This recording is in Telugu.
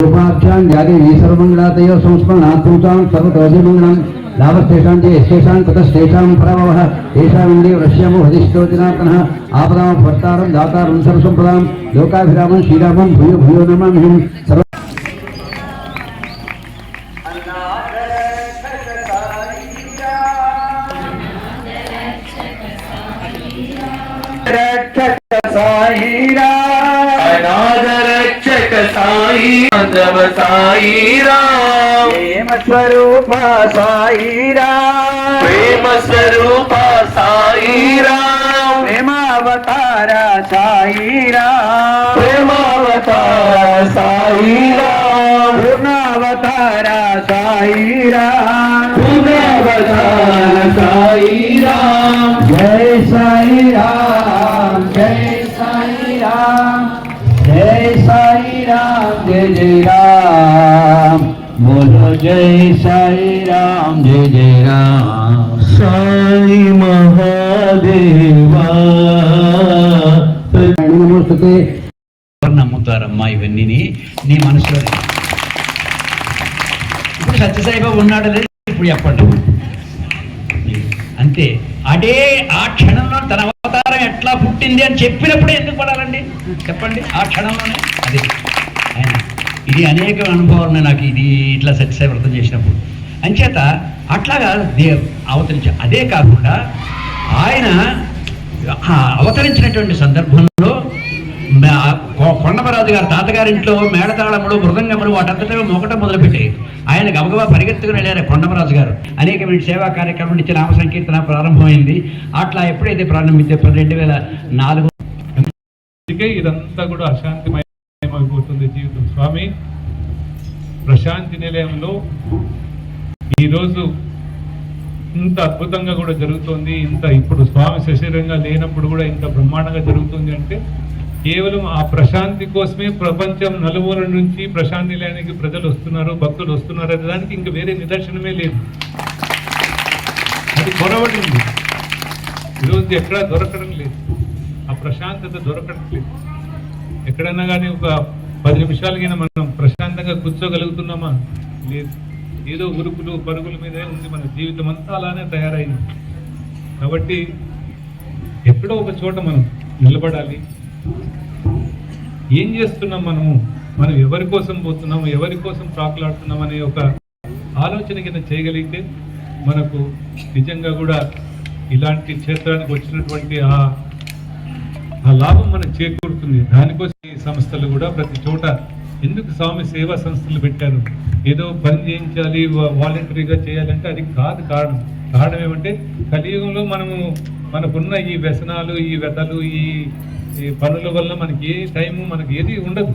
उपाख्यान जाति सर्वमंगलातयो संस्मरणात्मतां सर्वतोऽभिमंगलं लाभस्तेषां च यस्तेषां ततस्तेषां प्रभवः तेषां इन्द्रियो रश्यमो हदिष्टोजनात्मनः आपदां भर्तारं दातारं सर्वसम्पदां लोकाभिरामं श्रीरामं भूयो भूयो नमाम्यहं प्रेम स्वरूप साईरा प्रेम स्वरूप साईरा प्रेमावतार साईरा प्रेमावतार साईरा पूर्णावतार साईरा पूर्णावतार साईरा जय साई राम जय साई राम जय साई राम जय जय राम बोलो जय साई राम जय जय राम साई महादेवा नमोस्तुते నమ్ముతారమ్మా ఇవన్నీ నీ మనసులో ఇప్పుడు సత్యసాయిబాబు ఉన్నాడు లేదు ఇప్పుడు చెప్పండి అంతే అదే ఆ క్షణంలో తన అవతారం ఎట్లా పుట్టింది అని చెప్పినప్పుడే ఎందుకు పడాలండి చెప్పండి ఆ క్షణంలోనే అదే ఆయన ఇది అనేక అనుభవాలు నాకు ఇది ఇట్లా సత్యసాయి వ్రతం చేసినప్పుడు అంచేత అట్లాగా అవతరించ అదే కాకుండా ఆయన అవతరించినటువంటి సందర్భంలో కొండమరాజు గారు తాతగారింట్లో మేళతాళములు మృదంగములు వాటంతటా మోకటం మొదలుపెట్టాయి. ఆయన గబగబా పరిగెత్తుకుని వెళ్ళారు కొండమరాజు గారు. అనేకమైన సేవా కార్యక్రమం నుంచి నామ సంకీర్తన ప్రారంభమైంది. అట్లా ఎప్పుడైతే ప్రారంభించే 2004 ఇదంతా కూడా అశాంతిమయమైపోతుంది జీవితం. స్వామి ప్రశాంతి నిలయంలో ఈరోజు ఇంత అద్భుతంగా కూడా జరుగుతుంది. ఇంత ఇప్పుడు స్వామి శరీరంగా లేనప్పుడు కూడా ఇంత బ్రహ్మాండంగా జరుగుతుంది అంటే కేవలం ఆ ప్రశాంతి కోసమే ప్రపంచం నలుమూల నుంచి ప్రశాంతి నిలయానికి ప్రజలు వస్తున్నారు, భక్తులు వస్తున్నారు అనే దానికి ఇంకా వేరే నిదర్శనమే లేదు. అది కొరవడింది. ఈరోజు ఎక్కడా దొరకడం లేదు, ఆ ప్రశాంతత దొరకడం లేదు. ఎక్కడన్నా కానీ ఒక 10 నిమిషాలకైనా మనం ప్రశాంతంగా కూర్చోగలుగుతున్నామా? లేదు. ఏదో ఉరుకులు పరుగుల మీదే ఉంది మన జీవితం అంతా, అలానే తయారైంది. కాబట్టి ఎక్కడో ఒక చోట మనం నిలబడాలి. ఏం చేస్తున్నాం మనం ఎవరి కోసం పోతున్నాము, ఎవరి కోసం ప్రాకులాడుతున్నాం అనే ఒక ఆలోచన కింద చేయగలిగితే మనకు నిజంగా కూడా ఇలాంటి క్షేత్రానికి వచ్చినటువంటి ఆ లాభం మనకు చేకూరుతుంది. దానికోసం ఈ సంస్థలు కూడా ప్రతి చోట ఎందుకు స్వామి సేవా సంస్థలు పెట్టారు? ఏదో పని చేయించాలి, వాలంటరీగా చేయాలంటే అది కాదు కారణం. కారణం ఏమంటే కలియుగంలో మనకున్న ఈ వ్యసనాలు, ఈ వ్యతలు, ఈ పనుల వల్ల మనకి ఏ టైము, మనకి ఏది ఉండదు.